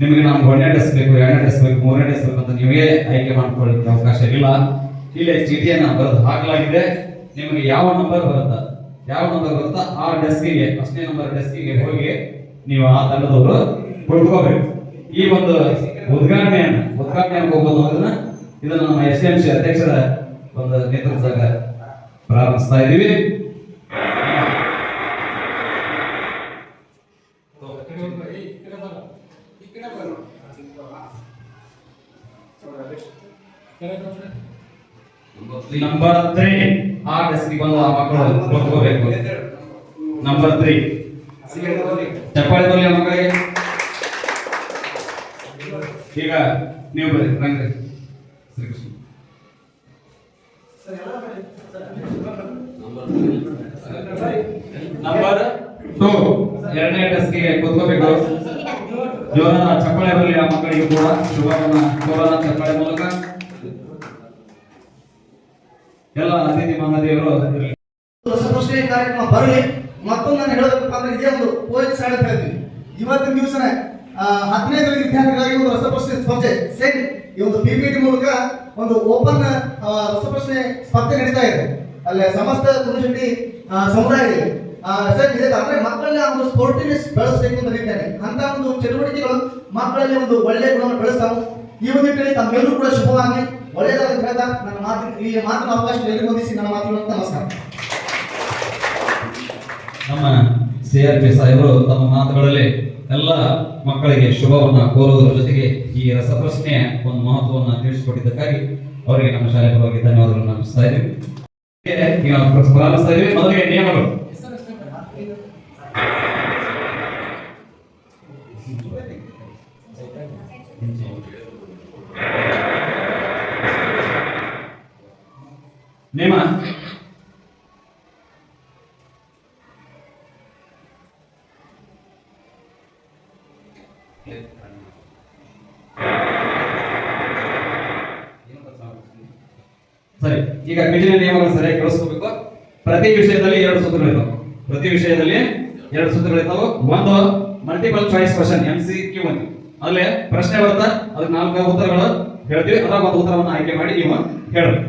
ನಿಮಗೆ ನಾವು 1ನೇ ಡೆಸ್ಕ್ ಬೇಕು, 2ನೇ ಡೆಸ್ಕ್ ಬೇಕು, 3ನೇ ಡೆಸ್ಕ್ ಬೇಕು ಅಂತ ನೀವೇ ಆಯ್ಕೆ ಮಾಡ್ಕೊಳ್ಳಿಕ್ಕೆ ಅವಕಾಶ ಇಲ್ಲ. ಇಲ್ಲಿ ಚೀಟಿಯನ್ನು ಬರೆದು ಹಾಕಲಾಗಿದೆ. ನಿಮಗೆ ಯಾವ ನಂಬರ್ ಬರುತ್ತಾ ಆ ಡೆಸ್ಕಿಗೆ, ಫಸ್ಟ್ನೇ ನಂಬರ್ ಡೆಸ್ಕಿಗೆ ಹೋಗಿ ನೀವು ಆ ತಂಡದವರು ಕೊಡ್ಕೋಬೇಕು. ಈ ಒಂದು ಉದ್ಘಾಟನೆಯನ್ನು ಹೋಗೋದು ಇದನ್ನು ನಮ್ಮ SMC ಅಧ್ಯಕ್ಷರ ಒಂದು ನೇತೃತ್ವದಾಗ ಪ್ರಾರಂಭಿಸ್ತಾ ಇದ್ದೀವಿ. ನಂಬರ್ 3 ಆ ಡೆಸ್ಕಿಗೆ ಬಂದು ಆ ಮಕ್ಕಳು ಕೊಡ್ಕೋಬೇಕು. ನಂಬರ್ 3 ಚಪ್ಪಾಳೆ ಬರಲಿ ಮಕ್ಕಳಿಗೆ. ಈಗ ನೀವು ಬನ್ನಿ ರಂಗ ಶ್ರೀಕೃಷ್ಣ. ನಂಬರ್ 2 2ನೇ ಡೆಸ್ಕಿಗೆ ಕೂತ್ಕೋಬೇಕು. ಜೋರಾದ ಚಪ್ಪಾಳೆ ಬರಲಿ ಆ ಮಕ್ಕಳಿಗೆ ಕೂಡ ಶುಭವನ್ನ ಕೋರೋನಾ ಚಪ್ಪಾಳೆ ಮೂಲಕ ಎಲ್ಲ ಅತಿಥಿ ಮಹಾದೇವರು ರಸಪ್ರಶ್ನೆ ಕಾರ್ಯಕ್ರಮ ಬರಲಿ. ಮತ್ತೊಂದು ನಾನು ಹೇಳಬೇಕಪ್ಪ ಅಂದ್ರೆ ಇದೇ ಒಂದು ಪೋಯಟ್ ಸಾಡ್ ಅಂತ ಹೇಳ್ತೀವಿ. ಇವತ್ತಿನ ದಿವಸನೇ 10ನೇ ತರಗತಿ ವಿದ್ಯಾರ್ಥಿಗಳಿಗೆ ಒಂದು ರಸಪ್ರಶ್ನೆ ಸ್ಪರ್ಧೆ ಸೇರಿ ಈ ಒಂದು PPT ಮೂಲಕ ಒಂದು ಓಪನ್ ರಸಪ್ರಶ್ನೆ ಸ್ಪರ್ಧೆ ನಡೀತಾ ಇದೆ. ಅಲ್ಲಿ ಸಮಸ್ತ ಕುರುಶೆಟ್ಟಿ ಸಮುದಾಯದಲ್ಲಿ ಅಂದ್ರೆ ಮಕ್ಕಳನ್ನ ಒಂದು ಸ್ಪೋರ್ಟಿವ್ನೆಸ್ ಬೆಳೆಸಬೇಕು ಅಂತ ನಿಟ್ಟಿನಲ್ಲಿ ಅಂತ ಒಂದು ಚಟುವಟಿಕೆಗಳು ಮಕ್ಕಳಲ್ಲಿ ಒಂದು ಒಳ್ಳೆಯ ಗುಣವನ್ನು ಬೆಳೆಸ್ತಾವೆ. ಈ ಒಂದು ನಿಟ್ಟಿನಲ್ಲಿ ತಮ್ಮೆಲ್ಲರೂ ಕೂಡ ಶುಭವಾಗಿ ಒಳ್ಳೆಯದಾಗಿ ಹೇಳ್ತಾ ನನ್ನ ಮಾತಿನ ಅವಕಾಶ ಎಲ್ಲರಿಗೂ ಹೊಂದಿಸಿ ನನ್ನ ಮಾತುಗಳನ್ನು ನಮಸ್ಕಾರ. ನಮ್ಮ CRP ಸಾಹೇಬರು ತಮ್ಮ ಮಾತುಗಳಲ್ಲಿ ಎಲ್ಲ ಮಕ್ಕಳಿಗೆ ಶುಭವನ್ನ ಕೋರುವುದರ ಜೊತೆಗೆ ಈ ರಸಪ್ರಶ್ನೆಯ ಒಂದು ಮಹತ್ವವನ್ನು ತಿಳಿಸಿಕೊಟ್ಟಿದ್ದಕ್ಕಾಗಿ ಅವರಿಗೆ ನಮ್ಮ ಶಾಲೆ ಪರವಾಗಿ ಧನ್ಯವಾದಗಳನ್ನು ಅರ್ಪಿಸ್ತಾ ಇದ್ದೀವಿ. ಪ್ರಾರಂಭಿಸ್ತಾ ಇದ್ದೀವಿ. ಮೊದಲಿಗೆ ನಿಯಮಗಳು. ನಿಯಮ ಸರಿ. ಈಗ ಪಿಟಿನ ನಿಯಮಗಳನ್ನು ಸರಿಯಾಗಿ ಕೇಳಿಸ್ಕೋಬೇಕು. ಪ್ರತಿ ವಿಷಯದಲ್ಲಿ 2 ಸೂತ್ರಗಳಿರ್ತಾವೆ. ಒಂದು ಮಲ್ಟಿಪಲ್ ಚಾಯ್ಸ್ ಕ್ವೆಶ್ಚನ್ MCQ ಅಂತ. ಅಲ್ಲಿ ಪ್ರಶ್ನೆ ಬರುತ್ತಾ, ಅದಕ್ಕೆ 4 ಉತ್ತರಗಳು ಹೇಳ್ತೀವಿ. ಅದರ ಒಂದು ಉತ್ತರವನ್ನು ಆಯ್ಕೆ ಮಾಡಿ ನೀವು ಹೇಳಬೇಕು.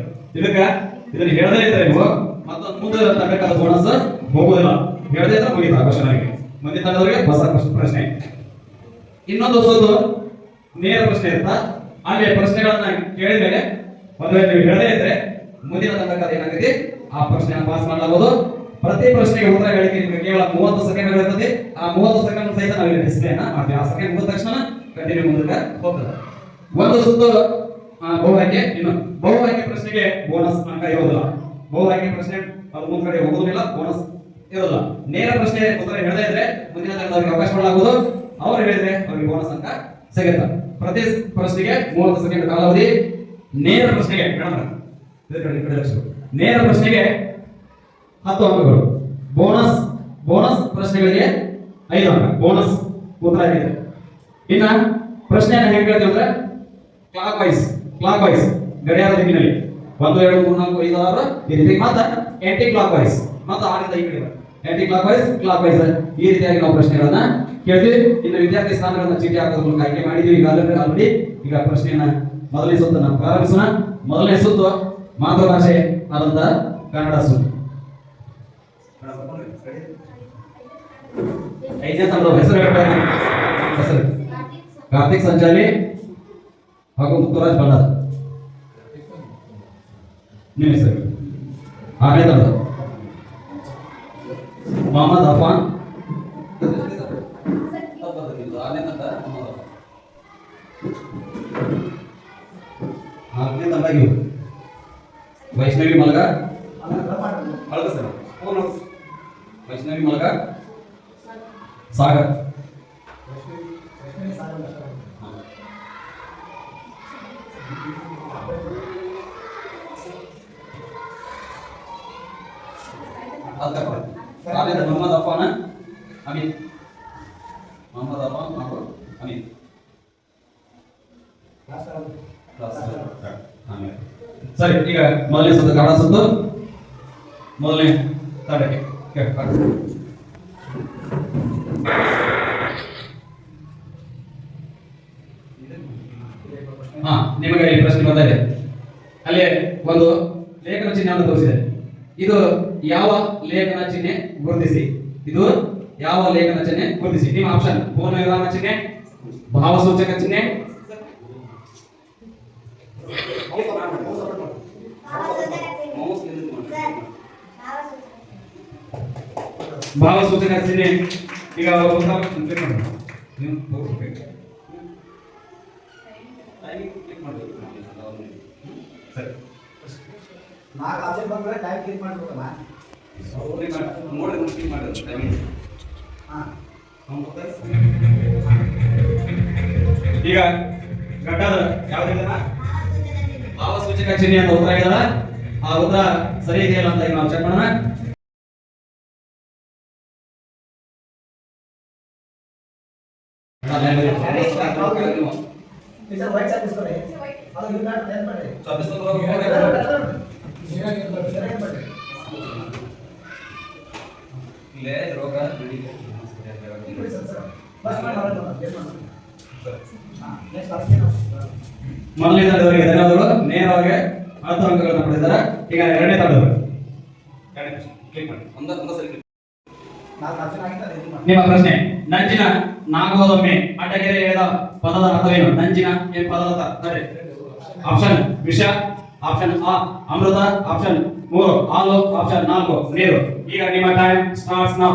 ಇದನ್ನ ಹೇಳದೇ ಇದ್ರೆ ನೀವು ಮತ್ತೊಂದು ಮುಂದೆ ತರಬೇಕಾದ ಬೋನಸ್ ಹೋಗೋದಿಲ್ಲ. ಹೇಳದೇ ಇದ್ರೆ ಮುಗಿತಾ ಕ್ವಶನ್ ಆಗಿ ಮುಂದೆ ತಂದವರಿಗೆ ಹೊಸ ಪ್ರಶ್ನೆ. ಇನ್ನೊಂದು ಹೊಸದು ನೇರ ಪ್ರಶ್ನೆ ಇರುತ್ತಾ, ಅಲ್ಲಿ ಪ್ರಶ್ನೆಗಳನ್ನ ಕೇಳಿದ ಮೇಲೆ ಒಂದು ನೀವು ಹೇಳದೇ ಇದ್ರೆ ಮುಂದಿನ ತಂಡಕ್ಕೆ ಏನಾಗುತ್ತೆ ಆ ಪ್ರಶ್ನೆಯನ್ನು ಪಾಸ್ ಮಾಡಲಾಗುವುದು. ಪ್ರತಿ ಪ್ರಶ್ನೆಗೆ ಉತ್ತರ ಹೇಳಿಕೆ ನಿಮಗೆ ಕೇವಲ 30 ಸೆಕೆಂಡ್ಗಳು ಇರ್ತದೆ. ಆ 30 ಸೆಕೆಂಡ್ ಸಹಿತ ನಾವು ಇಲ್ಲಿ ಡಿಸ್ಪ್ಲೇನ ಮಾಡ್ತೀವಿ. ಆ ಸೆಕೆಂಡ್ ಮುಗಿದ ತಕ್ಷಣ ಕಂಟಿನ್ಯೂ ಮುಂದಕ್ಕೆ ಹೋಗ್ತದೆ. ಒಂದು ಸುತ್ತು ಬಹು ಆಯ್ಕೆ. ಇನ್ನು ಬಹು ಆಯ್ಕೆ ಪ್ರಶ್ನೆಗೆ ಬೋನಸ್ ಅಂಕ ಇರೋದಿಲ್ಲ. ಬಹು ಆಯ್ಕೆ ಪ್ರಶ್ನೆ ಅದು ಮುಂದ್ ಕಡೆ ಹೋಗೋದಿಲ್ಲ, ಬೋನಸ್ ಇರೋದಿಲ್ಲ. ನೇರ ಪ್ರಶ್ನೆ ಉತ್ತರ ಹೇಳದೇ ಇದ್ರೆ ಮುಂದಿನ ತಂಡದವರಿಗೆ ಅವಕಾಶ ಕೊಡಲಾಗುವುದು. ಅವರು ಹೇಳಿದ್ರೆ ಅವರಿಗೆ ಬೋನಸ್ ಅಂಕ ಸಿಗುತ್ತೆ. ಪ್ರತಿ ಪ್ರಶ್ನೆಗೆ 30 ಸೆಕೆಂಡ್ ಕಾಲಾವಧಿ. ನೇರ ಪ್ರಶ್ನೆಗೆ 10 ಅಂಕಗಳು. ಬೋನಸ್ ಪ್ರಶ್ನೆಗಳಿಗೆ 5 ಅಂಕ ಬೋನಸ್ ಉತ್ತರ ಇದೆ. ಇನ್ನ ಪ್ರಶ್ನೆಯನ್ನು ಹೇಗೆ ಕೇಳ್ತೀವಿ ಅಂದ್ರೆ ಕ್ಲಾಕ್ ವೈಸ್ ಗಡಿಯಾರ ದಿಕ್ಕಿನಲ್ಲಿ 1 2 3 4 5 6 ಈ ರೀತಿ ಮತ್ತೆ ಆಂಟಿ ಕ್ಲಾಕ್ ವೈಸ್ ಮತ್ತೆ 6 ಇಂದ ಈ ಕಡೆ ಆಂಟಿ ಕ್ಲಾಕ್ ವೈಸ್ ಈ ರೀತಿಯಾಗಿ ನಾವು ಪ್ರಶ್ನೆಗಳನ್ನ ಕೇಳ್ತೀವಿ. ಇನ್ನು ವಿದ್ಯಾರ್ಥಿ ಸ್ಥಾನಗಳನ್ನ ಚೀಟಿ ಹಾಕೋದ್ರ ಮೂಲಕ ಆಯ್ಕೆ ಮಾಡಿದೀವಿ ಆಲ್ರೆಡಿ. ಈಗ ಪ್ರಶ್ನೆಯನ್ನ ಮೊದಲನೇ ಸುತ್ತನ್ನ ಪ್ರಾರಂಭಿಸೋಣ. ಮೊದಲನೇ ಸುತ್ತು ಮಾತೃಭಾಷೆ ಆದಂತ ಕನ್ನಡ ಸುತ್ತು. 5ನೇ ತಂಡದ ಹೆಸರು ಕಾರ್ತಿಕ್ ಸಂಚಾಲಿ ಹಾಗೂ ಮುತ್ತುರಾಜ್ ಬಣ್ಣದ. ನಿಮ್ಮ ಹೆಸರು. 6ನೇ ತಂಡ ಮೊಹಮ್ಮದ್ ಅಫಾನ್. 4ನೇ ತಂಡ ವೈಷ್ಣವಿ ಮಲಗ. ವೈಷ್ಣವಿ ಮಲಗ ಸಾಗರ್. ಮೊಹಮ್ಮದ್ ಅಫಾನ್ ಅಮಿತ್. ಸರಿ. ಈಗ ಮೊದಲನೇ ಸುತ್ತು ಕನ್ನಡ ಸುತ್ತು. ಮೊದಲನೇ ತಂಡಕ್ಕೆ ಹಾ ನಿಮಗೆ ಈ ಪ್ರಶ್ನೆ ಬರ್ತಾ ಇದೆ. ಅಲ್ಲಿ ಒಂದು ಲೇಖನ ಚಿಹ್ನೆಯನ್ನು ತೋರಿಸಿದೆ. ಇದು ಯಾವ ಲೇಖನ ಚಿಹ್ನೆ ಗುರುತಿಸಿ. ಇದು ಯಾವ ಲೇಖನ ಚಿಹ್ನೆ ಗುರುತಿಸಿ. ನಿಮ್ಮ ಆಪ್ಷನ್ ಪೂರ್ಣ ವಿರಾಮ ಚಿಹ್ನೆ, ಭಾವಸೂಚಕ ಚಿಹ್ನೆ, ಭಾವಸೂಚಕ ಚಿಹ್ನೆ. ಈಗ ನೀವು ತೋರಿಸ್ಬೇಕು. ಸರಿ, ನಾಲ್ಕು ಆಪ್ಷನ್ ಬಂದ್ರೆ ಟೈಮ್ ಕ್ಲಿಕ್ ಮಾಡ್ಬೇಕಲ್ಲ. ಈಗ ಗಡ್ಡದ ಯಾವ್ದಿಲ್ಲ ಭಾವಸೂಚಕ ಚಿಹ್ನೆ ಅಂತ ಉತ್ತರ ಆಗಿದಲ್ಲ, ಆ ಉತ್ತರ ಸರಿ ಇದೆಯಲ್ಲ ಅಂತ ಈಗ ನಾವು ಚೆಕ್ ಮಾಡೋಣ. ಮೊದಲನೇ ತಂಡದವರಿಗೆ ಧನ್ಯವಾದಗಳು. ನೇರವಾಗಿ 10 ಅಂಕಗಳನ್ನು ಪಡೆದಿದ್ದಾರೆ. ಈಗ ಎರಡನೇ ತಂಡದವರು ನಿಮ್ಮ ಪ್ರಶ್ನೆ. ನಂಜಿನ ನಾಗೋದೊಮ್ಮೆ ಅಡ್ಡಗೆರೆ ಎಳೆದ ಪದದ ಅರ್ಥವೇನು? ನಂಜಿನ ಈ ಪದದ ಅರ್ಥ. ಆಪ್ಷನ್ ವಿಷ, ಆಪ್ಷನ್ ಆ ಅಮೃತ, ಆಪ್ಷನ್ 3 ಹಾಲು, ಆಪ್ಷನ್ 4 ನೀರು. ಈಗ ನಿಮ್ಮ ಟೈಮ್ ಸ್ಟಾರ್ಟ್ಸ್ ನೌ.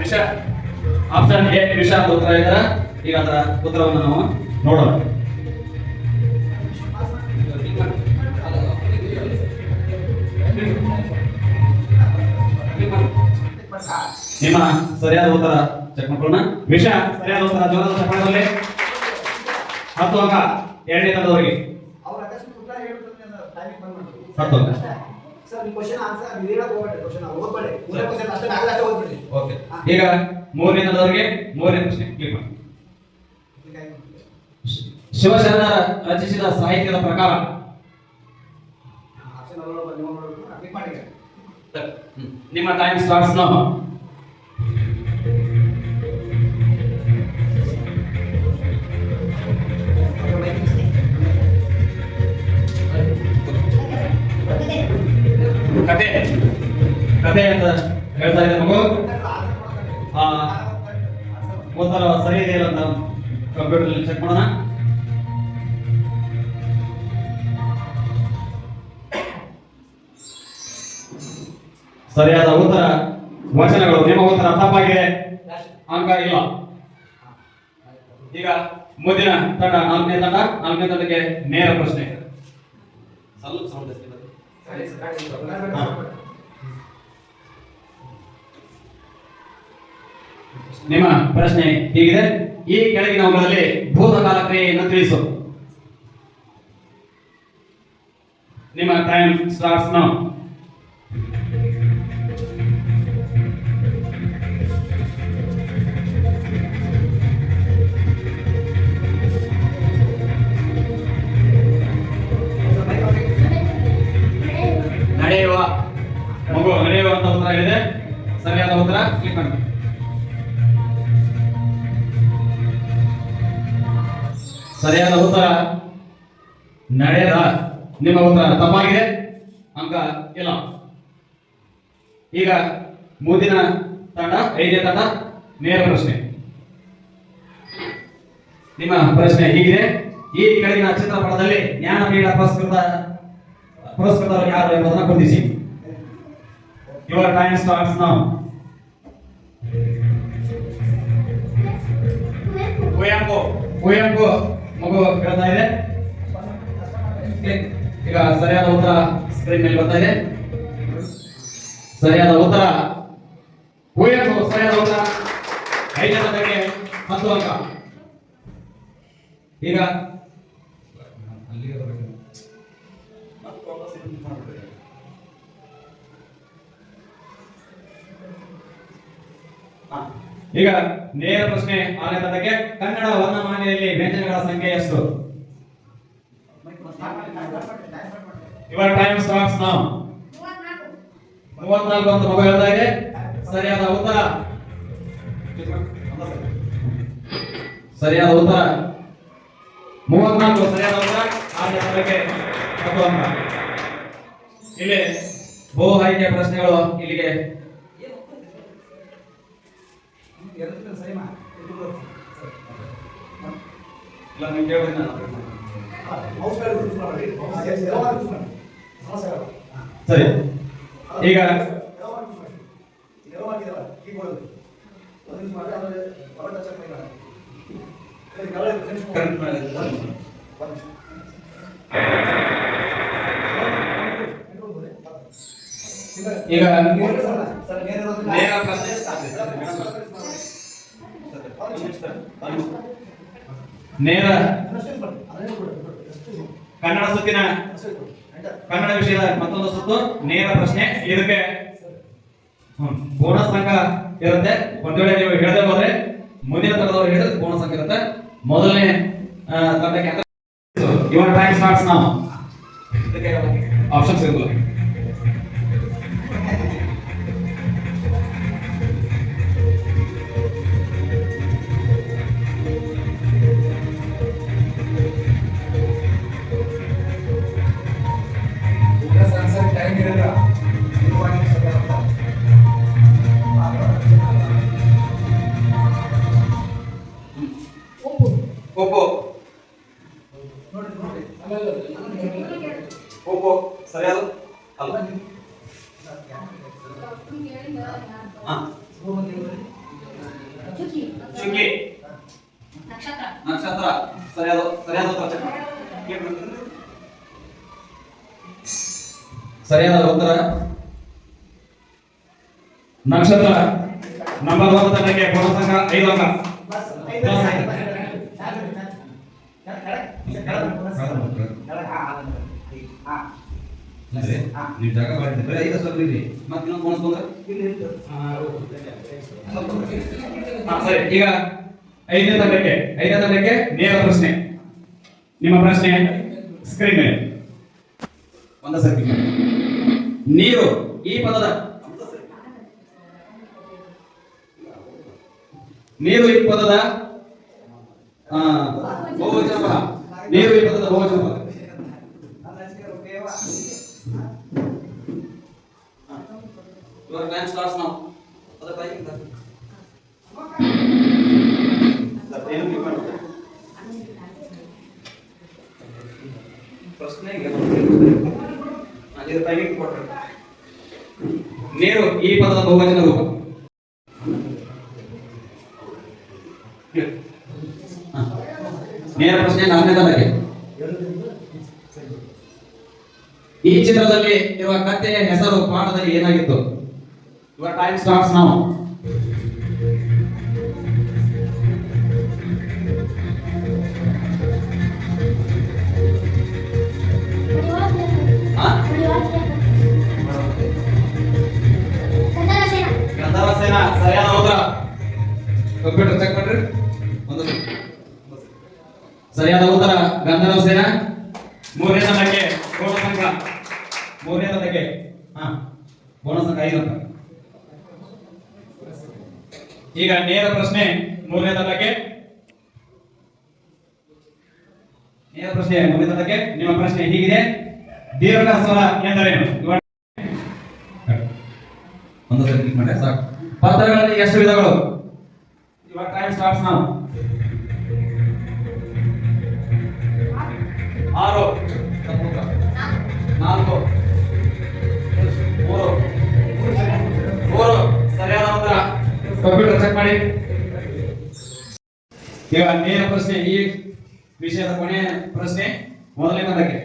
ವಿಷ, ಆಪ್ಷನ್ ಎ ವಿಷ ಅಂತ ಉತ್ತರ ಇದ್ದಾರೆ. ಈಗ ಅದರ ಉತ್ತರವನ್ನು ನಾವು ನೋಡೋಣ. ನಿಮ್ಮ ಸರಿಯಾದ ಉತ್ತರ ಚೆಕ್ ಮಾಡ್ಕೊಳ್ಳೋಣ. ವಿಷ ಸರಿಯಾದ ಉತ್ತರ. ಜೋರಾದ ಚಪ್ಪಾಳೆಯಲ್ಲಿ 10 ಅಂಕ ಎರಡನೇ ತಂಡದವರಿಗೆ. 10 ಅಂಕ. ಓಕೆ, ಈಗ ಮೂರನೇ ತಂಡದವರಿಗೆ ಮೂರನೇ ಪ್ರಶ್ನೆ ಕ್ಲಿಕ್ ಮಾಡಿ. ಶಿವಶರಣರ ರಚಿಸಿದ ಸಾಹಿತ್ಯದ ಪ್ರಕಾರ. ನಿಮ್ಮ ಟೈಮ್ ಸ್ಟಾರ್ಟ್ಸ್ ನೌ. ಕತೆ ಕತೆ ಅಂತ ಹೇಳ್ತಾ ಇದೆ ಮಗು. ಉತ್ತರ ಸರಿ ಇದೆಯಲ್ಲ ಅಂತ ಕಂಪ್ಯೂಟರ್ ಚೆಕ್ ಮಾಡೋಣ. ಸರಿಯಾದ ಉತ್ತರ ವಚನಗಳು. ನಿಮ್ಮ ಉತ್ತರ ತಪ್ಪಾಗಿದೆ, ಅಂಕ ಇಲ್ಲ. ಈಗ ಮುಂದಿನ ತಂಡ ನಾಲ್ಕನೇ ತಂಡ. ನಾಲ್ಕನೇ ತಂಡಕ್ಕೆ ನೇರ ಪ್ರಶ್ನೆ. ಸ್ವಲ್ಪ ಸೌಂಡ್ ಜಾಸ್ತಿ ಬರುತ್ತೆ. ನಿಮ್ಮ ಪ್ರಶ್ನೆ ಹೀಗಿದೆ. ಈ ಕೆಳಗಿನವುಗಳಲ್ಲಿ ಭೂತಕಾಲ ಕ್ರಿಯೆಯನ್ನು ತಿಳಿಸು. ನಿಮ್ಮ ಟೈಮ್ ಸ್ಟಾರ್ಟ್ಸ್ ನೌ. ನಡೆಯುವ ಮಗು, ನಡೆಯುವ ಅಂತ ಉತ್ತರ ಇದೆ. ಸರಿಯಾದ ಉತ್ತರ ಕ್ಲಿಕ್ ಮಾಡಿ. ಸರಿಯಾದ ಉತ್ತರ ನಡೆದ. ನಿಮ್ಮ ಉತ್ತರ ತಪ್ಪಾಗಿದೆ, ಅಂಕ ಇಲ್ಲ. ಈಗ ಮುಂದಿನ ತಂಡ ಐದನೇ ತಂಡ ನೇರ ಪ್ರಶ್ನೆ. ನಿಮ್ಮ ಪ್ರಶ್ನೆ ಹೀಗಿದೆ. ಈ ಕೆಳಗಿನ ಚಿತ್ರಪಟದಲ್ಲಿ ಜ್ಞಾನಪೀಠ ಪುರಸ್ಕೃತರು ಯಾರು ಎಂಬುದನ್ನು ಗುರುತಿಸಿ. Your time starts now. Kuvempu ಮಗು ಹೇಳ್ತಾ ಇದೆ. ಈಗ ಸರಿಯಾದ ಉತ್ತರ ಸ್ಕ್ರೀನ್ ಮೇಲೆ ಬರ್ತಾ ಇದೆ. ಸರಿಯಾದ ಉತ್ತರ ಕುವೆಂಪು. ಸರಿಯಾದ ಉತ್ತರ. 5ನೇ ತಂಡಕ್ಕೆ 10 ಅಂಕ. ಈಗ ಈಗ ನೇರ ಪ್ರಶ್ನೆ 6ನೇ ತಂಡಕ್ಕೆ. ಕನ್ನಡ ವರ್ಣಮಾಲೆಯಲ್ಲಿ ವ್ಯಂಜನಗಳ ಸಂಖ್ಯೆ ಎಷ್ಟು? Your time starts now. 34 ಅಂತ ಮಗು ಹೇಳ್ತಾ ಇದೆ. ಸರಿಯಾದ ಉತ್ತರ ಸರಿಯಾದ ಉತ್ತರ 34 ಸರಿಯಾದ ಉತ್ತರ. ಆರನೇ ತಂಡಕ್ಕೆ 10 ಅಂಕ. ಇಲ್ಲಿ ಬಹು ಆಯ್ಕೆಯ ಪ್ರಶ್ನೆಗಳು ಇಲ್ಲಿಗೆ ಇಲ್ಲ ನೀವು ಕೇಳಿದ್ರೆ ಸರಿ. ಈಗ ಈಗ ನೇರ ಪ್ರಶ್ನೆ ನೇರ ಕನ್ನಡ ಸುತ್ತಿನ ಕನ್ನಡ ವಿಷಯದ ಮತ್ತೊಂದು ಸುತ್ತು ನೇರ ಪ್ರಶ್ನೆ. ಇದಕ್ಕೆ ಬೋನಸ್ ಅಂಕ ಇರುತ್ತೆ. ಒಂದ್ ವೇಳೆ ನೀವು ಹೇಳದೆ ಹೋದ್ರೆ ಮುಂದಿನ ತರದವರು ಹೇಳಿದ್ರೆ ಬೋನಸ್ ಅಂಕ ಇರುತ್ತೆ. ಮೊದಲನೇ ತಂಡಕ್ಕೆ ಇವನ್ ಟೈಮ್ ಸ್ಟಾರ್ಟ್ಸ್ ನಾವು. ಇದಕ್ಕೆ ಆಪ್ಷನ್ಸ್ ಇರಲ್ಲ. ಒಪ್ಪೋ ಒಪ್ಪೋ ಸರಿಯಾದ ಅಲ್ಲ. ಚುಕ್ಕಿ ನಕ್ಷತ್ರ ಸರಿಯಾದ ಉತ್ತರ. ಸರಿಯಾದ ಉತ್ತರ ನಕ್ಷತ್ರ. ನಂಬರ್ 1 ತಂಡಕ್ಕೆ ಬೋನಸ್ ಅಂಕ 5 ಅಂಕ. ನೀವು ಜಾಗ ಮಾಡಿದ್ರೆ 5 ಸ್ವಲ್ಪ ಇರಿ. ಮತ್ತೆ ಇನ್ನೊಂದು ಬೋನಸ್ ಬಂದ್ರೆ ಸರಿ. ಈಗ ಐದನೇ ತಂಡಕ್ಕೆ ನೇರ ಪ್ರಶ್ನೆ. ನಿಮ್ಮ ಪ್ರಶ್ನೆ ಸ್ಕ್ರೀನ್ ಮೇಲೆ ಒಂದ ಸರಿ. ನೀರು ಈ ಪದದ ನೀರು ಈ ಪದದ ಬಹುವಚನ ಪದ. ನೀರು ಈ ಪದದ ಬಹುವಚನ ಪದ. Your time starts now. Other time is ನೀರು ಈ ಪದದ ಬಹುವಚನ ರೂಪ. ನೇರ ಪ್ರಶ್ನೆ 4ನೇ ತಂಡಕ್ಕೆ. ಈ ಚಿತ್ರದಲ್ಲಿ ಇರುವ ಕಥೆಯ ಹೆಸರು ಪಾಠದಲ್ಲಿ ಏನಾಗಿತ್ತು? Your time starts now. Gandharva Sena ಸರಿಯಾದ ಉತ್ತರ. ಕಂಪ್ಯೂಟರ್ ಚೆಕ್ ಮಾಡ್ರಿ. ಒಂದು ಸರಿಯಾದ ಉತ್ತರ ಗಂಧರ್ವ ಸೇನಾ. 3ನೇ ತಂಡಕ್ಕೆ ಬೋನಸ್ ಅಂಕ. 3ನೇ ತಂಡಕ್ಕೆ ಬೋನಸ್ ಅಂಕ 5 ಅಂಕ. ಈಗ ನೇರ ಪ್ರಶ್ನೆ 3ನೇ ತಂಡಕ್ಕೆ. ನೇರ ಪ್ರಶ್ನೆ 3ನೇ ತಂಡಕ್ಕೆ. ನಿಮ್ಮ ಪ್ರಶ್ನೆ ಹೀಗಿದೆ: ದೀರ್ಘ ಸ್ವರ ಎಂದರೇನು? ಒಂದು ಸರಿ ಕ್ಲಿಕ್ ಮಾಡಿ ಸಾಕು. ಪತ್ರಗಳಲ್ಲಿ ಎಷ್ಟು ವಿಧಗಳು? Your time starts now. 6 4 3 ಸರಿಯಾದ ಉತ್ತರ. ಕಂಪ್ಯೂಟರ್ ಚೆಕ್ ಮಾಡಿ. ಈಗ ನೇರ ಪ್ರಶ್ನೆ ಈ ವಿಷಯದ ಕೊನೆಯ ಪ್ರಶ್ನೆ 1ನೇ ತಂಡಕ್ಕೆ.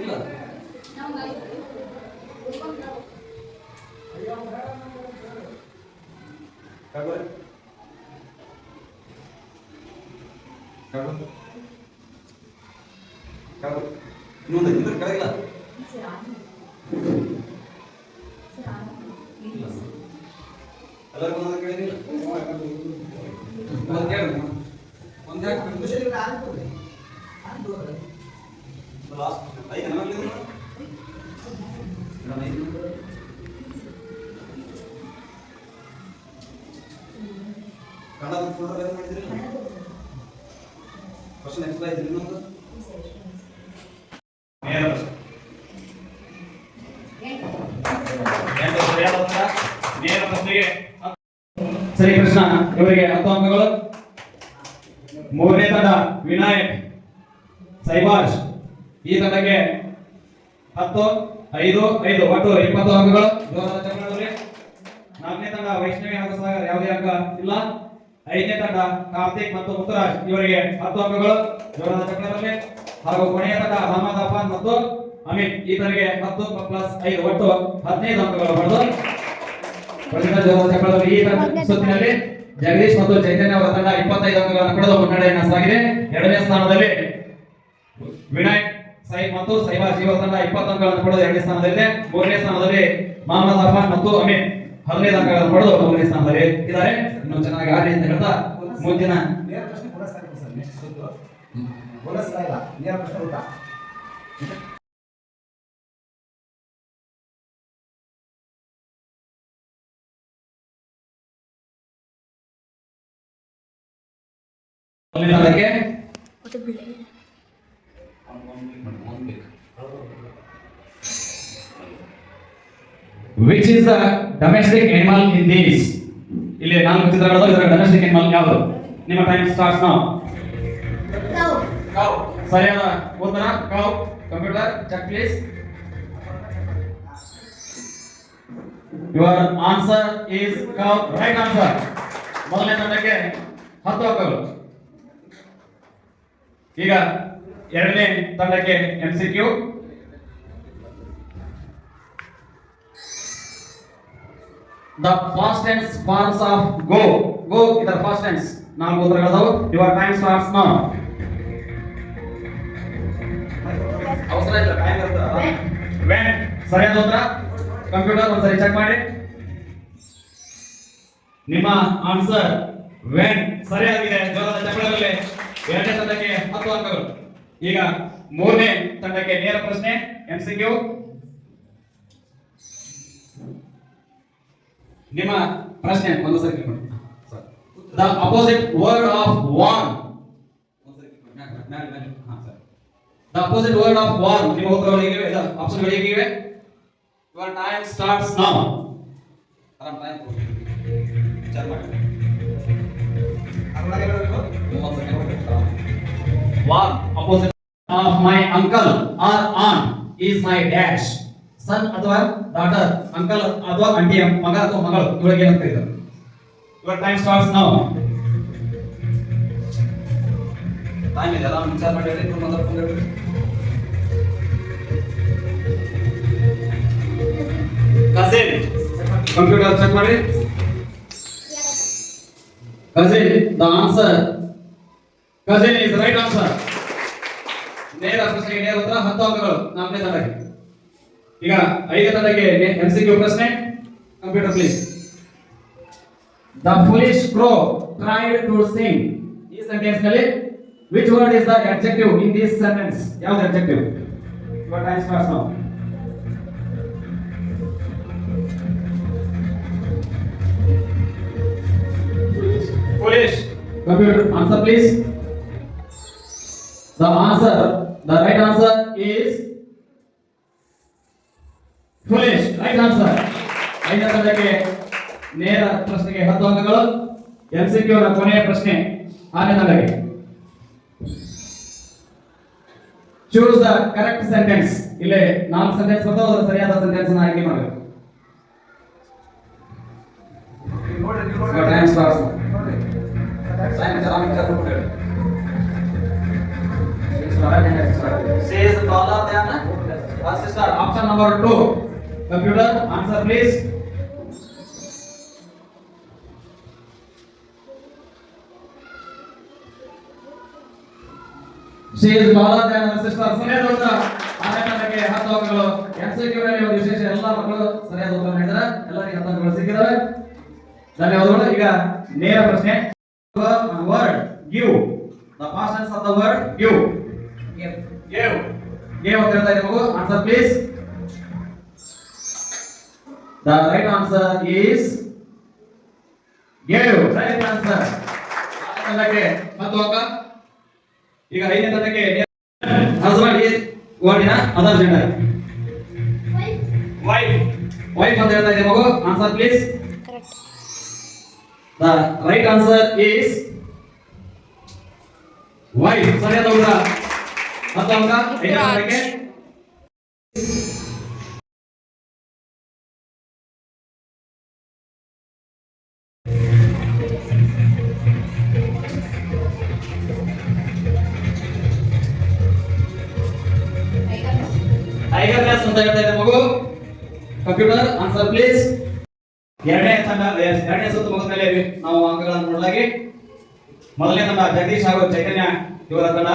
ಇಲ್ಲ ಇನ್ನೊಂದು ಕೆಳಗಿಲ್ಲ. ಎಲ್ಲರಿಗೂ ಒಂದೊಂದು ಕೇಳಿದಿಲ್ಲ. ಒಂದು ಲಾಸ್ಟ್ 5 ಜನ ಕ್ವಶನ್ ಎಕ್ಸರ್ಸೈಸ್ ಇನ್ನೊಂದು ನೇರ ಪ್ರಶ್ನೆ. ಎಂಟು ಸರಿಯಾದ ಉತ್ತರ. ನೇರ ಪ್ರಶ್ನೆಗೆ ಸರಿ ಕೃಷ್ಣ ಇವರಿಗೆ 10 ಅಂಕಗಳು. ಮೂರನೇ ತಂಡ ವಿನಾಯಕ್ ಸೈಬಾಷ್ ಈ ತಂಡಕ್ಕೆ 10 5 5 ಒಟ್ಟು 20 ಅಂಕಗಳು. ಜೋರಾದ ಚಪ್ಪಾಳೆ. ನಾಲ್ಕನೇ ತಂಡ ವೈಷ್ಣವಿ ಹಾಗೂ ಸಾಗರ್ ಯಾವುದೇ ಅಂಕ ಇಲ್ಲ. ಐದನೇ ತಂಡ ಕಾರ್ತಿಕ್ ಮತ್ತು ಮುತ್ತರಾಜ್ ಇವರಿಗೆ 10 ಅಂಕಗಳು. ಜೋರಾದ ಚಪ್ಪಾಳೆ. ಹಾಗೂ ಕೊನೆಯ ತಂಡ ಅಹಮದ್ ಅಫಾನ್ ಮತ್ತು ಅಮಿತ್ ಈತರಿಗೆ 10 ಪ್ಲಸ್ 5 ಒಟ್ಟು 15 ಅಂಕಗಳು ಪಡೆದು ಜೋರಾದ ಚಪ್ಪಾಳೆ. ಈ ಸುತ್ತಿನಲ್ಲಿ ಜಗದೀಶ್ ಮತ್ತು ಚೈತನ್ಯ ಅವರ ತಂಡ 25 ಅಂಕಗಳನ್ನು ಪಡೆದು ಮುನ್ನಡೆಯನ್ನು ಸಾಗಿದೆ. ಎರಡನೇ ಸ್ಥಾನದಲ್ಲಿ ವಿನಾಯಕ್ ಸೈಬ್ ಮತ್ತು ಸೈಬಾಜ್ ಇವರ ತಂಡ 20 ಅಂಕಗಳನ್ನು ಪಡೆದು ಎರಡನೇ ಸ್ಥಾನದಲ್ಲಿದೆ. ಮೂರನೇ ಸ್ಥಾನದಲ್ಲಿ ಮೊಹಮ್ಮದ್ ಅಫಾನ್ ಮತ್ತು ಅಮೀನ್ 15 ಅಂಕಗಳನ್ನು ಪಡೆದು ಮೂರನೇ ಸ್ಥಾನದಲ್ಲಿ ಇದ್ದಾರೆ. ಇನ್ನು ಚೆನ್ನಾಗಿ ಆಡಿ ಅಂತ ಹೇಳ್ತಾ ಮುಂದಿನ ನೇರ ಪ್ರಶ್ನೆ ಬೋನಸ್ ಆಗಿದೆ ಸರ್. ನೆಕ್ಸ್ಟ್ ಸುತ್ತು ಬೋನಸ್ ಇಲ್ಲ, ನೇರ ಪ್ರಶ್ನೆ ಉತ್ತರ. ಅದಕ್ಕೆ which is the domestic animal in these? ಇಲ್ಲಿ ನಾಲ್ಕು ಚಿತ್ರಗಳು ಇದರ ಡೊಮೆಸ್ಟಿಕ್ ಅನಿಮಲ್ ಯಾವುದು? ನಿಮ್ಮ ಟೈಮ್ ಸ್ಟಾರ್ಟ್ಸ್ ನೌ. ಕೌ ಸರಿಯಾದ ಉತ್ತರ cow. Computer check please. Your answer is cow. Right answer. ಮೊದಲನೇ ತಂಡಕ್ಕೆ 10 ಅಂಕಗಳು. ಈಗ ಎರಡನೇ ತಂಡಕ್ಕೆ MCQ. The past tense forms of go. Go ಇದರ past tense. ನಾಲ್ಕು ಉತ್ತರಗಳದಾವು. Your time starts now. ಅವಸರ ಇಲ್ಲ, ಟೈಮ್ ಇರುತ್ತೆ. When ಸರಿಯಾದ ಉತ್ತರ. ಕಂಪ್ಯೂಟರ್ ಒಂದ್ಸರಿ ಚೆಕ್ ಮಾಡಿ. ನಿಮ್ಮ ಆನ್ಸರ್ when ಸರಿಯಾಗಿದೆ. ಜೋರಾದ ಚಪ್ಪಾಳೆಯಲ್ಲಿ ಎರಡನೇ ತಂಡಕ್ಕೆ 10 ಅಂಕಗಳು. ಈಗ ಮೂರನೇ ತಂಡಕ್ಕೆ ನೇರ ಪ್ರಶ್ನೆ MCQ. ನಿಮ್ಮ ಪ್ರಶ್ನೆ ಒಂದು ಸರಿ ಕೇಳಿ. The opposite word of one. The opposite word of one. ನಿಮ್ಮ ಉತ್ತರಗಳು ಹೀಗಿವೆ, ಆಪ್ಷನ್ಗಳು ಹೀಗಿವೆ. Your time starts now. ಆರಾಮ್ ಟೈಮ್ ವಿಚಾರ ಮಾಡಿ. One opposite of my uncle or aunt is my dash. Son ಅಥವಾ ಡಾಟರ್, ಅಂಕಲ್ ಅಥವಾ ಆಂಟಿಯ ಮಗ ಅಥವಾ ಮಗಳು, ಇವರಿಗೆ ಏನಂತ ಕರೀತಾರೆ? Your time starts now. Time ಇದೆ, ಆರಾಮ್ ವಿಚಾರ ಮಾಡಿ. ಕಸಿನ್. ಕಂಪ್ಯೂಟರ್ ಚೆಕ್ ಮಾಡಿ. Cousin the answer. Cousin is right answer. ನೇರ ಪ್ರಶ್ನೆಗೆ ನೇರ ಉತ್ತರ 10 ಅಂಕಗಳು. ನಾಲ್ಕನೇ ತಂಡಕ್ಕೆ. ಈಗ ಐದನೇ ತಂಡಕ್ಕೆ MCQ ಪ್ರಶ್ನೆ. Computer please. The foolish crow tried to sing. ಈ ಸೆಂಟೆನ್ಸ್ ನಲ್ಲಿ which word is the adjective in this sentence? ಯಾವುದು adjective? Your time starts now. Foolish. Computer answer please. The right answer is foolish. Right answer. ಐದನೇ ತಂಡಕ್ಕೆ ನೇರ ಪ್ರಶ್ನೆಗೆ 10 ಅಂಕಗಳು. MCQ ನ ಕೊನೆಯ ಪ್ರಶ್ನೆ 6ನೇ ತಂಡಕ್ಕೆ. Choose the correct sentence. ಇಲ್ಲಿ 4 ಸೆಂಟೆನ್ಸ್ ಬರ್ತಾವೆ, ಅದರ ಸರಿಯಾದ ಸೆಂಟೆನ್ಸ್ ಅನ್ನು ಆಯ್ಕೆ ಮಾಡಬೇಕು. Time starts. Says taller than a sister. Option number 2. Computer answer please. She is taller than her sister. ಸರಿಯಾದ ಉತ್ತರ. ಆರನೇ ತಂಡಕ್ಕೆ 10 ಅಂಕಗಳು. MCQ ನಲ್ಲಿ ಒಂದು ವಿಶೇಷ, ಎಲ್ಲ ಮಕ್ಕಳು ಸರಿಯಾದ ಉತ್ತರ ನೀಡಿದ್ದಾರೆ. ಎಲ್ಲರಿಗೆ 10 ಅಂಕಗಳು ಸಿಕ್ಕಿದಾವೆ. ಧನ್ಯವಾದಗಳು. ಈಗ ನೇರ ಪ್ರಶ್ನೆ. Word give. The past tense of the word give. Give. Give ಅಂತ ಹೇಳ್ತಾ ಇದೆ ಮಗು. Answer please. The right answer is gave. Right answer. ಅದಕ್ಕೆ 10 ಅಂಕ. ಈಗ 5ನೇ ತಂಡಕ್ಕೆ ಹಸ್ಬೆಂಡ್ ಈ ವರ್ಡಿನ ಅದರ್ ಜೆಂಡರ್ ವೈಫ್ ಅಂತ ಹೇಳ್ತಾ ಇದೆ ಮಗು. Answer please. The right answer is wife. ಸರಿಯಾದ ಉತ್ತರ. 10 ಅಂಕ 5ನೇ ತಂಡಕ್ಕೆ. ಟೈಗರ್ನೆಸ್ ಅಂತ ಹೇಳ್ತಾ ಇದೆ ಮಗು. Computer answer please. ಎರಡನೇ ಸುತ್ತು ಮುಗಿದ ಮೇಲೆ ನಾವು ಅಂಕಗಳನ್ನು ನೋಡಲಾಗಿ ಮೊದಲನೇ ತಂಡ ಜಗದೀಶ್ ಹಾಗೂ ಚೈತನ್ಯ ಇವರ ತಂಡ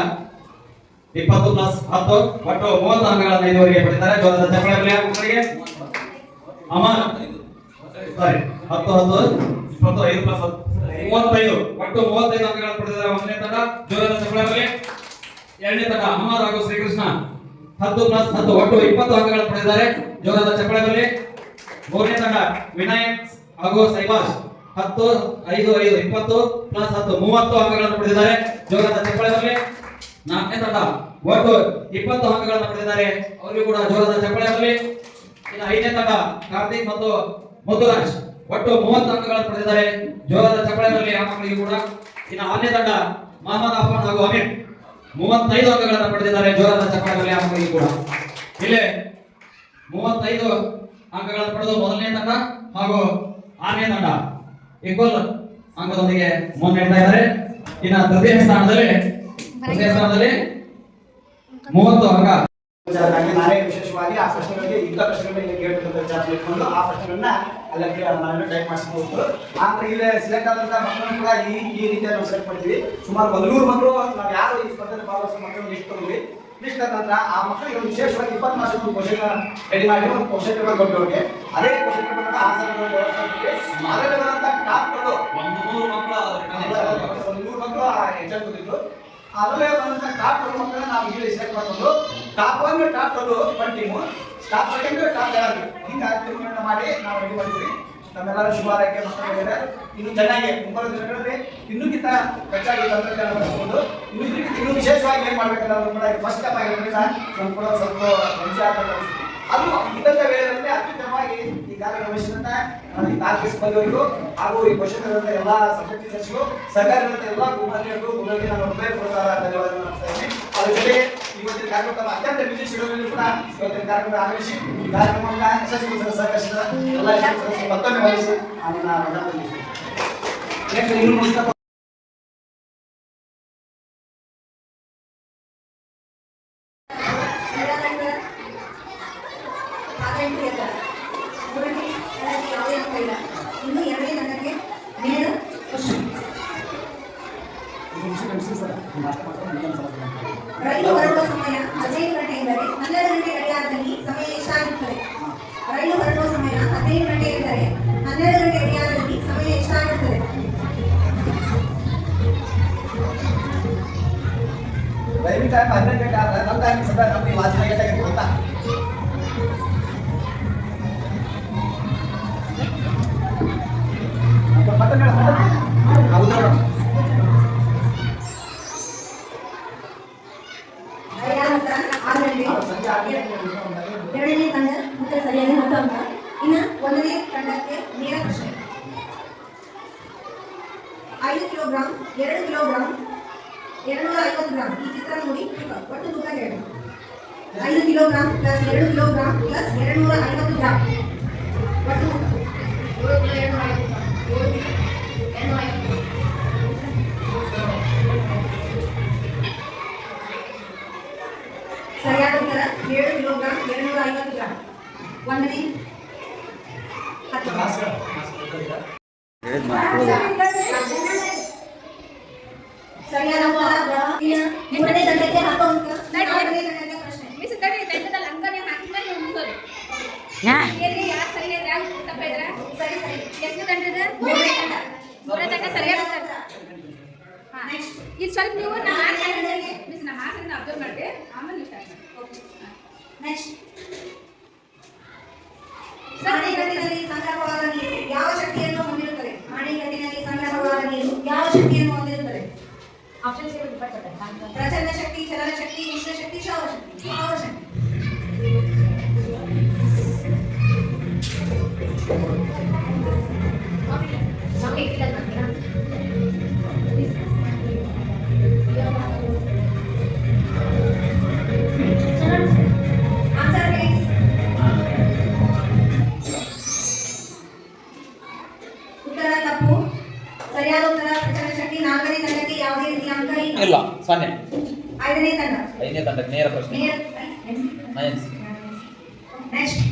20 ಪ್ಲಸ್ 10 ಒಟ್ಟು 30 ಅಂಕಗಳನ್ನು ಇದುವರೆಗೆ ಪಡೆದಿದ್ದಾರೆ. ಜೋರಾದ ಚಪ್ಪಾಳೆ ಬರಲಿ ಮಕ್ಕಳಿಗೆ. ಅಮರ್ ಸಾರಿ 10 25 ಪ್ಲಸ್ 35 ಒಟ್ಟು 35 ಅಂಕಗಳನ್ನು ಪಡೆದಿದ್ದಾರೆ ಮೊದಲನೇ ತಂಡ. ಜೋರಾದ ಚಪ್ಪಾಳೆ ಬರಲಿ. ಎರಡನೇ ತಂಡ ಅಮರ್ ಹಾಗೂ ಶ್ರೀಕೃಷ್ಣ 10 ಪ್ಲಸ್ 10 ಒಟ್ಟು 20 ಅಂಕಗಳನ್ನು ಪಡೆದಿದ್ದಾರೆ. ಜೋರಾದ ಚಪ್ಪಾಳೆ ಬರಲಿ. ಮೂರನೇ ತಂಡ ವಿನಾಯಕ್ ಹಾಗೂ ಸೈಬಾಸ್ 10 5 5 20 ಪ್ಲಸ್ 10 30 ಅಂಕಗಳನ್ನು ಪಡೆದಿದ್ದಾರೆ. ಜೋರಾದ ಚಪ್ಪಾಳೆ ಬರಲಿ. ನಾಲ್ಕನೇ ತಂಡ ಒಟ್ಟು 20 ಅಂಕಗಳನ್ನು ಪಡೆದಿದ್ದಾರೆ. ಅವರಿಗೂ ಕೂಡ ಜೋರಾದ ಚಪ್ಪಾಳೆ ಬರಲಿ. ಇನ್ನು 5ನೇ ತಂಡ ಕಾರ್ತಿಕ್ ಮತ್ತು ಮಧುರಾಜ್ ಒಟ್ಟು 30 ಅಂಕಗಳನ್ನು ಪಡೆದಿದ್ದಾರೆ. ಜೋರಾದ ಚಪ್ಪಾಳೆ ಬರಲಿ ಆ ಮಕ್ಕಳಿಗೂ ಕೂಡ. ಇನ್ನು 6ನೇ ತಂಡ ಮೊಹಮ್ಮದ್ ಅಫಾನ್ ಹಾಗೂ ಅಮೀರ್ 35 ಅಂಕಗಳನ್ನು ಪಡೆದಿದ್ದಾರೆ. ಜೋರಾದ ಚಪ್ಪಾಳೆ ಬರಲಿ ಆ ಮಕ್ಕಳಿಗೂ ಕೂಡ. ಇಲ್ಲಿ 35 ಅಂಕಗಳನ್ನು ಪಡೆದು ಮೊದಲನೇ ತಂಡ ಹಾಗೂ 6ನೇ ತಂಡ ಈಕ್ವಲ್ ಅಂಕದೊಂದಿಗೆ ಮುನ್ನಡೆತಾ ಇದ್ದಾರೆ. ಇನ್ನು ತೃತೀಯ ಸ್ಥಾನದಲ್ಲಿ 30 ಅಂಕ. ನಾನೇ ವಿಶೇಷವಾಗಿ ಆ ಪ್ರಶ್ನೆಗಳಿಗೆ ಯುದ್ಧ ಪ್ರಶ್ನೆಗಳಿಗೆ ಕೇಳ್ಬೇಕಂತ ವಿಚಾರ ತಿಳ್ಕೊಂಡು ಆ ಪ್ರಶ್ನೆಗಳನ್ನ ಅಲ್ಲಕ್ಕೆ ನಾನು ಟೈಪ್ ಮಾಡಿಸ್ಬೋದು. ಆದ್ರೆ ಇಲ್ಲಿ ಸೆಲೆಕ್ಟ್ ಆದಂತ ಮಕ್ಕಳನ್ನು ಕೂಡ ಈ ರೀತಿಯಾಗಿ ನಾವು ಸೆಲೆಕ್ಟ್ ಮಾಡಿದ್ವಿ. ಸುಮಾರು 100 ಮಕ್ಕಳು ನಾವು ಯಾರು ಈ ಸ್ಪರ್ಧೆಯಲ್ಲಿ ಭಾಗವಹಿಸೋ ಮಕ್ಕಳು ಲಿಸ್ಟ್ ತಗೊಂಡ್ವಿ. ಲಿಸ್ಟ್ ನಂತರ ಆ ಮಕ್ಕಳಿಗೆ ಒಂದು ವಿಶೇಷವಾಗಿ 20 ಮಾರ್ಕ್ಸ್ ಕ್ವಶನ್ ರೆಡಿ ಮಾಡಿ ಒಂದು ಕ್ವಶನ್ ಪೇಪರ್ ಕೊಟ್ಟು ಅವ್ರಿಗೆ ಅದೇ ಕ್ವಶನ್ ಪೇಪರ್ ಆನ್ಸರ್ ಮಾದರಿಗಳಂತ ಟಾಪ್ ಕೊಡು 100 ಮಕ್ಕಳು ಎಕ್ಸಾಮ್ ಕೊಟ್ಟಿದ್ರು. ಅದರಲ್ಲೇ ಬಂದಂತ ಟಾಪ್ 2 ಮಕ್ಕಳನ್ನ ನಾವು ಇಲ್ಲಿ ಸೆಲೆಕ್ಟ್ ಮಾಡ್ಕೊಂಡು top 1 top 2 1 team, top 2 top 2 ಹಿಂಗಾಗಿ ತೀರ್ಮಾನ ಮಾಡಿ ನಾವು ರೆಡಿ ಮಾಡಿದ್ವಿ. ನಮ್ಮೆಲ್ಲರ ಶುಭ ಹಾರೈಕೆ ಮಕ್ಕಳಿಗೆ ಇನ್ನು ಚೆನ್ನಾಗಿ ಮುಂಬರುವ ದಿನಗಳಲ್ಲಿ ಇನ್ನೂಕ್ಕಿಂತ ಹೆಚ್ಚಾಗಿ ತಂತ್ರಜ್ಞಾನ ಬಳಸಬಹುದು. ಇನ್ನೂ ವಿಶೇಷವಾಗಿ ಏನ್ ಮಾಡ್ಬೇಕಂದ್ರೆ ಕೂಡ ಫಸ್ಟ್ ಸ್ಟೆಪ್ ಆಗಿರೋದ್ರಿಂದ ನಮ್ಗೆ ಕೂಡ ಸ್ವಲ್ಪ ಹೆಜ್ಜೆ ಹಾಕಬೇಕು. ಅದು ಇದ್ದಂತ ವೇಳೆಯಲ್ಲಿ ಅತ್ಯುತ್ತಮವಾಗಿ ಈ ಕಾರ್ಯ ನಿರ್ವಹಿಸಿದಂತ ಈ ತಾಂತ್ರಿಕ ಸಿಬ್ಬಂದಿಗಳಿಗೂ ಹಾಗೂ ಈ ಕ್ವಶನ್ ಎಲ್ಲ ಸಬ್ಜೆಕ್ಟ್ ಟೀಚರ್ಸ್ಗೂ ಸರ್ಕಾರದ ಎಲ್ಲ ಗುರುಗಳಿಗೆ ನಾನು ಹೃದಯಪೂರ್ವಕ ಧನ್ಯವಾದಗಳು ಮಾಡ್ತಾ ಇದ್ದೀನಿ. ಅದ್ರ ಜೊತೆಗೆ ಇವತ್ತಿನ ಕಾರ್ಯಕ್ರಮ ಅತ್ಯಂತ ಬಿಸಿ ಶಿಬಿರದಲ್ಲಿ ಕೂಡ ಇವತ್ತಿನ ಕಾರ್ಯಕ್ರಮ ಆಗಮಿಸಿ ಈ ಕಾರ್ಯಕ್ರಮವನ್ನು ಯಶಸ್ವಿಗೊಳಿಸಲು ಸಹಕರಿಸಿದ ಎಲ್ಲ ಸದಸ್ಯರು ಮತ್ತೊಮ್ಮೆ ವಹಿಸಿ ನಾನು ಇನ್ನು ಎರಡನೇ ತಂಡಕ್ಕೆ ನೇರ ಕ್ವಶನ್. ರೈಲು ಹೊರಡುವ ಸಮಯ 15 ಗಂಟೆ ಎಂದರೆ 12 ಗಂಟೆ ಗಡಿಯಾರದಲ್ಲಿ ಸಮಯ ಎಷ್ಟಾಗುತ್ತದೆ? ರೈಲು ಹೊರಡುವ ಸಮಯ 15 ಗಂಟೆ ಎಂದರೆ 12 ಗಂಟೆ ಗಡಿಯಾರದಲ್ಲಿ ಸಮಯ ಎಷ್ಟಾಗುತ್ತದೆ? ರೈಲು ಟೈಮ್ 12 ಗಂಟೆ ಆದ್ರೆ ನಮ್ಮ ಟೈಮ್ ಸದಾ ನಮಗೆ ಲಾಸ್ಟ್ ಗಂಟೆ ಆಗಿರುತ್ತೆ ಗೊತ್ತಾ? ಎರಡನೇ ತಂಡ ಮತ್ತೆ ಸರಿಯಾಗಿ 10 ಅಂಕ. ಇನ್ನು ಒಂದನೇ ತಂಡಕ್ಕೆ ನೇರ ಪ್ರಶ್ನೆ. 5 ಕಿಲೋಗ್ರಾಂ 2 ಕಿಲೋಗ್ರಾಂ 250 ಗ್ರಾಂ ಈ ಚಿತ್ರ ನೋಡಿ ಒಟ್ಟು ತೂಕ ಹೇಳಿ. 5 kilogram plus 2 kilogram plus 250 gram ಒಟ್ಟು 7 ಸರಿಯಾದ ಉತ್ತರ 7 ಕಿಲೋಗ್ರಾಂ 250 ಗ್ರಾಂ. ಒಂದನೇ ಸರಿಯಾದ ಉತ್ತರ. ಮೂರನೇ ತಂಡಕ್ಕೆ 10 ಅಂಕ. ನಾಲ್ಕನೇ ತಂಡಕ್ಕೆ ಪ್ರಶ್ನೆ. ಸರಿ ಸರಿ. ಮೂರನೇ ತಂಡ ಸರಿಯಾದ ಉತ್ತರ. ಇಲ್ಲಿ ಸ್ವಲ್ಪ ನೀವು ನಮ್ಮ ಆಸೆಯಿಂದ ಅಬ್ಸರ್ವ್ ಮಾಡಿ ಆಮೇಲೆ ನೀವು ಸ್ಟಾರ್ಟ್ ಮಾಡಿ. ನೆಕ್ಸ್ಟ್ ಅಣೆಕಟ್ಟಿನಲ್ಲಿ ಸಂಗ್ರಹವಾದ ನೀರು ಯಾವ ಶಕ್ತಿಯನ್ನು ಹೊಂದಿರುತ್ತದೆ? ಅಣೆಕಟ್ಟಿನಲ್ಲಿ ಸಂಗ್ರಹವಾದ ನೀರು ಯಾವ ಶಕ್ತಿಯನ್ನು ಹೊಂದಿರುತ್ತದೆ? ಆಪ್ಷನ್ಸ್ ಪ್ರಚಂಡ ಶಕ್ತಿ, ಉಷ್ಣ ಶಕ್ತಿ, ಸೌರ ಶಕ್ತಿ. ಸೌರ ಶಕ್ತಿ. Answer please. ಉತ್ತರ ತಪ್ಪು. ಸರಿಯಾದ ಉತ್ತರ ಪ್ರಚಂಡ ಶಕ್ತಿ. 4ನೇ ತಂಡಕ್ಕೆ ಯಾವುದೇ ರೀತಿಯ ಅಂಕ ಇಲ್ಲ. ಇಲ್ಲ 0. 5ನೇ ತಂಡ. 5ನೇ ತಂಡಕ್ಕೆ ನೇರ ಪ್ರಶ್ನೆ. ನೆಕ್ಸ್ಟ್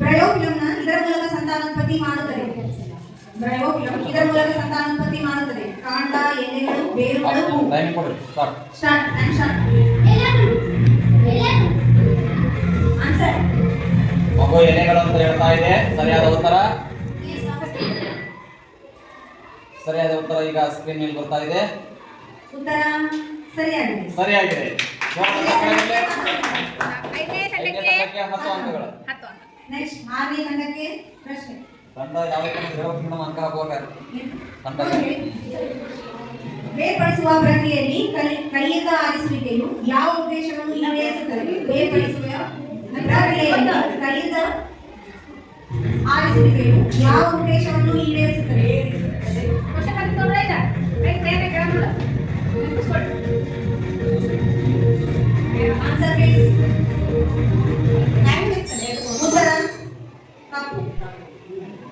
ಬ್ರಯೋಫಿಲಂನ ಇದರ ಮೂಲಕ ಸಂತಾನೋತ್ಪತ್ತಿ ಮಾಡುತ್ತದೆ. ಬ್ರಯೋಫಿಲಂ ಇದರ ಮೂಲಕ ಸಂತಾನೋತ್ಪತ್ತಿ ಮಾಡುತ್ತದೆ. ಕಾಂಡ, ಎಲೆಗಳು, ಬೇರುಗಳು, ಹೂವು. ಟೈಮ್ ಕೊಡ್ರಿ. ಸ್ಟಾರ್ಟ್. ಸ್ಟಾರ್ಟ್. ಆನ್ಸರ್. ಮಗು ಎಲೆಗಳು ಅಂತ ಹೇಳ್ತಾ ಇದೆ. ಸರಿಯಾದ ಉತ್ತರ ಈಗ ಸ್ಕ್ರೀನ್ ಮೇಲೆ ಬರ್ತಾ ಇದೆ. ಉತ್ತರ ಸರಿಯಾಗಿದೆ. ಸರಿಯಾಗಿದೆ. ಐದನೇ ತಂಡಕ್ಕೆ ತಂಡಕ್ಕೆ 10 ಅಂಕಗಳು. 10 ಅಂಕ. ನೆಕ್ಸ್ಟ್ 6ನೇ ತಂಡಕ್ಕೆ ಪ್ರಶ್ನೆ. ತಂಡ ಯಾವ ಮೇಡಮ್ ಅಂಕ ಹಾಕಬೇಕಾದ್ರೆ ತಂಡ ಬೇರ್ಪಡಿಸುವ ಪ್ರಕ್ರಿಯೆಯಲ್ಲಿ ಕೈಯಿಂದ ಆರಿಸುವಿಕೆಯು ಯಾವ ಉದ್ದೇಶವನ್ನು ಈಡೇರಿಸುತ್ತದೆ? ಬೇರ್ಪಡಿಸುವ ಪ್ರಕ್ರಿಯೆಯಲ್ಲಿ ಕೈಯಿಂದ ಆರಿಸುವಿಕೆಯು ಯಾವ ಉದ್ದೇಶವನ್ನು ಈಡೇರಿಸುತ್ತದೆ? ಕ್ವಶ್ಚನ್ ಅಲ್ಲಿ ತೊಂದ್ರೆ ಇಲ್ಲ. ರೈಟ್ ಬೇರೆ ಕೇಳೋಣ. ನೆನಪಿಸ್ಕೊಳ್ಳಿ. Answer please. ಉತ್ತರ ತಪ್ಪು.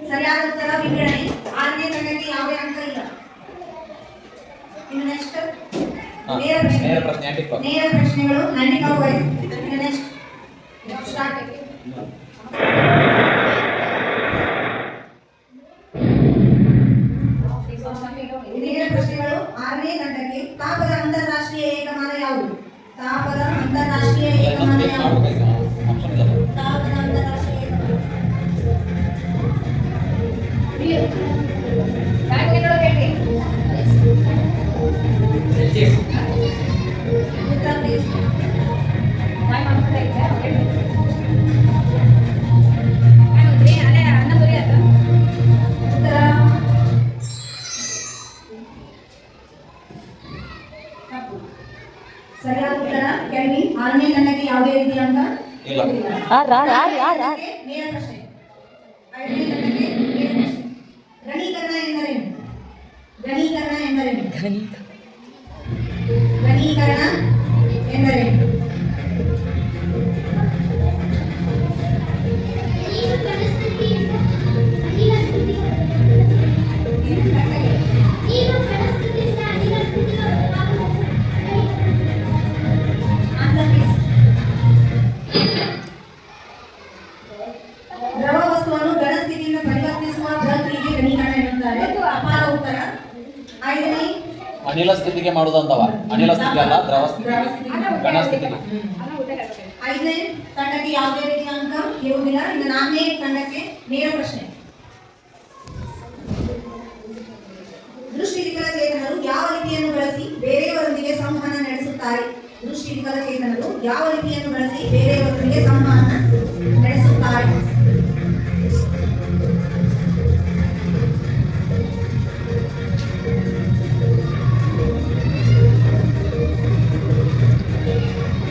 ಸರಿಯಾದ ಉತ್ತರ ವಿಂಗಡಣೆ. 6ನೇ ತಂಡಕ್ಕೆ ಯಾವುದೇ ಅಂಕ ಇಲ್ಲ. ಇನ್ನು ನೆಕ್ಸ್ಟ್ ನೇರ ಪ್ರಶ್ನೆ. ನೇರ ಪ್ರಶ್ನೆಗಳು ಹ್ಯಾಂಡಿಕ್ಯಾಪ್ ವೈಸ್. ಇನ್ನು ನೆಕ್ಸ್ಟ್ ಸ್ಟಾರ್ಟ್. ನೇರ ಪ್ರಶ್ನೆಗಳು 6ನೇ ತಂಡಕ್ಕೆ. ತಾಪದ ಅಂತಾರಾಷ್ಟ್ರೀಯ ಏಕಮಾನ ಯಾವುದು? ತಾಪದ ಅಂತಾರಾಷ್ಟ್ರೀಯ ಏಕಮಾನ ಯಾವುದು? ತಾಪದ ಅಂತಾರಾಷ್ಟ್ರೀಯ ಏಕಮಾನ. ಬ್ಯಾಂಕ್ಗಳು ಹೇಳಿ. ಉತ್ತರ ಪ್ಲೀಸ್. ಟೈಮ್ ಆಗ್ತಾ ಇದೆ. ಓಕೆ ಅಲ್ಲೇ ಅನ್ನ ಬರಿ ಆಯ್ತು. ಉತ್ತರ ತಪ್ಪು. ಸರಿಯಾದ ಉತ್ತರ ಕೇಳಿ. 6ನೇ ತಂಡಕ್ಕೆ ಯಾವುದೇ ರೀತಿಯ ಅಂಕ ಇಲ್ಲ. ನೇರ ಪ್ರಶ್ನೆ. 5ನೇ ತಂಡಕ್ಕೆ ನೇರ ಪ್ರಶ್ನೆ. ಘನೀಕರಣ ಎಂದರೇನು? ಘನೀಕರಣ ಎಂದರೇನು? ಘನೀಕರಣ ಎಂದರೇನು? Answer please. ದ್ರವ ವಸ್ತುವನ್ನು ಘನ ಸ್ಥಿತಿಯಿಂದ ಪರಿವರ್ತಿಸುವ ಪ್ರಕ್ರಿಯೆಗೆ ಘನೀಕರಣ ಎನ್ನುತ್ತಾರೆ. ಅಪಾರ ಉತ್ತರ. 5ನೇ ಅನಿಲ ಸ್ಥಿತಿಗೆ ಮಾಡುದಂತವ. ಅನಿಲ ಸ್ಥಿತಿ ಅಲ್ಲ, ದ್ರವ ಸ್ಥಿತಿ, ಘನ ಸ್ಥಿತಿಗೆ. ಅನ್ನ ಊಟ ಹೇಳ್ಬೇಕು. 5ನೇ ತಂಡಕ್ಕೆ ಯಾವುದೇ ರೀತಿಯ ಅಂಕ ಇರುವುದಿಲ್ಲ. ಇನ್ನು 4ನೇ ತಂಡಕ್ಕೆ ನೇರ ಪ್ರಶ್ನೆ. ದೃಷ್ಟಿ ವಿಕಲಚೇತನರು ಯಾವ ರೀತಿಯನ್ನು ಬಳಸಿ ಬೇರೆಯವರೊಂದಿಗೆ ಸಂವಹನ ನಡೆಸುತ್ತಾರೆ? ದೃಷ್ಟಿ ವಿಕಲಚೇತನರು ಯಾವ ರೀತಿಯನ್ನು ಬಳಸಿ ಬೇರೆಯವರೊಂದಿಗೆ ಸಂವಹನ ನಡೆಸುತ್ತಾರೆ?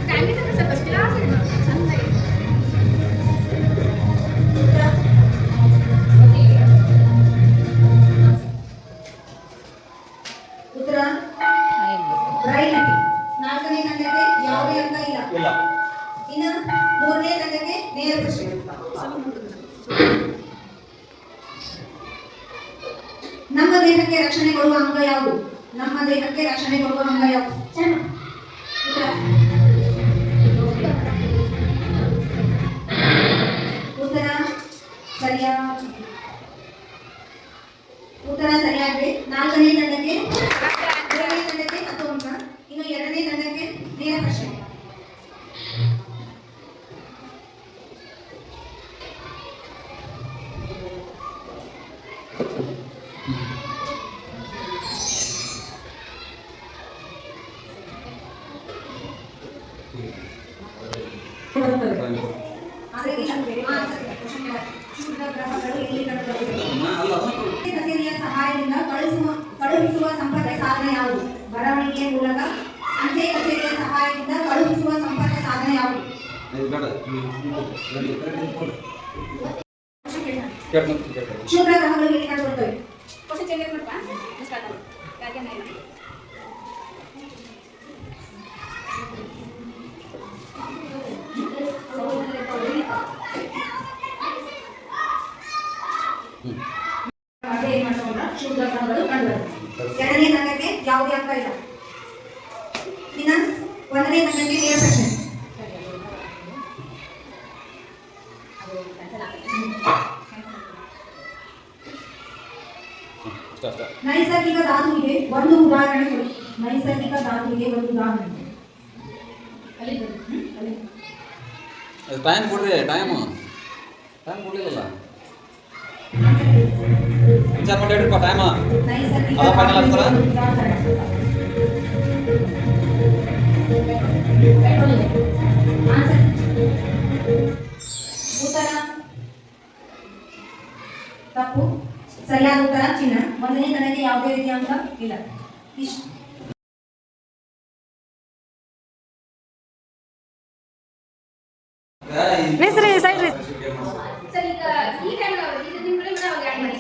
ಸಂಗೀತ ಸ್ವಲ್ಪ ಸ್ಟಿಲ್ ಚಂದ ಇದೆ. ಉತ್ತರ ಬ್ರೈಲ್. 4ನೇ ತಂಡಕ್ಕೆ ಯಾವುದೇ ಅಂಕ ಇಲ್ಲ. ಇನ್ನು 3ನೇ ತಂಡಕ್ಕೆ ನೇರ ಪ್ರಶ್ನೆ. ನಮ್ಮ ದೇಹಕ್ಕೆ ರಕ್ಷಣೆ ಕೊಡುವ ಅಂಗ ಯಾವುದು? ನಮ್ಮ ದೇಹಕ್ಕೆ ರಕ್ಷಣೆ ಕೊಡುವ ಅಂಗ ಯಾವುದು? ಉತ್ತರ. ಉತ್ತರ ಸರಿಯಾಗಿದೆ. 4ನೇ ತಂಡಕ್ಕೆ 10 ಅಂಕ. ಇನ್ನು 2ನೇ ತಂಡಕ್ಕೆ ನೇರ ಪ್ರಶ್ನೆ. ಕಚೇರಿಯ ಸಹಾಯದಿಂದ ಕಳುಹಿಸುವ ಸಂಪರ್ಕ ಸಾಧನ ಯಾವುದು? ಬರವಣಿಗೆಯ ಮೂಲಕ, ಕ್ಷುದ್ರ ಗ್ರಹಗಳು ಎಲ್ಲಿ ಕಂಡುಬರುತ್ತವೆ? ಕ್ವಶನ್ ಚೇಂಜ್ ಮಾಡ್ತಾ ಸ್ಟಾರ್ಟ್ ಆಗುತ್ತೆ ಯಾಕೆ ಇಲ್ಲ ಅದೇ ಏನ್ ಮಾಡ್ತಾವಲ್ಲ, ಕ್ಷುದ್ರ ಗ್ರಹಗಳು ಕಂಡುಬರುತ್ತವೆ. ಎರಡನೇ ತಂಡಕ್ಕೆ ಯಾವುದೇ ಅಂಕ ಇಲ್ಲ. ಇನ್ನ ಒಂದನೇ ತಂಡಕ್ಕೆ ನೇರ ಪ್ರಶ್ನೆ. ನೈಸರ್ಗಿಕ ಧಾತುವಿಗೆ ಒಂದು ಉದಾಹರಣೆ ಕೊಡಿ. ನೈಸರ್ಗಿಕ ಧಾತುವಿಗೆ ಒಂದು ಉದಾಹರಣೆ. ಟೈಮ್ ಕೊಡ್ರಿ, ಟೈಮ್ ಕೊಡ್ಲಿಲ್ಲ ವಿಚಾರ ಮಾಡಿ ಹೇಳ್ರಿಪ್ಪ ಟೈಮ್. ನೈಸರ್ಗಿಕ ಅದ final answer? ಧಾತುವಿಗೆ ಒಂದು ಉದಾಹರಣೆ. ಆನ್ಸರ್. ಉತ್ತರ ತಪ್ಪು. ಸರಿಯಾದ ಉತ್ತರ ಚಿನ್ನ. ಒಂದನೇ ತನಗೆ ಯಾವುದೇ ರೀತಿಯ ಅಂಕ ಇಲ್ಲ. ಇಷ್ಟು. ಸರ್ ಈಗ ಈ ಟೈಮ್ ಈಗ ನಿಮ್ಮ ಕಡೆ ಮಾಡಿ ಅವಾಗ ಆ್ಯಡ್ ಮಾಡಿ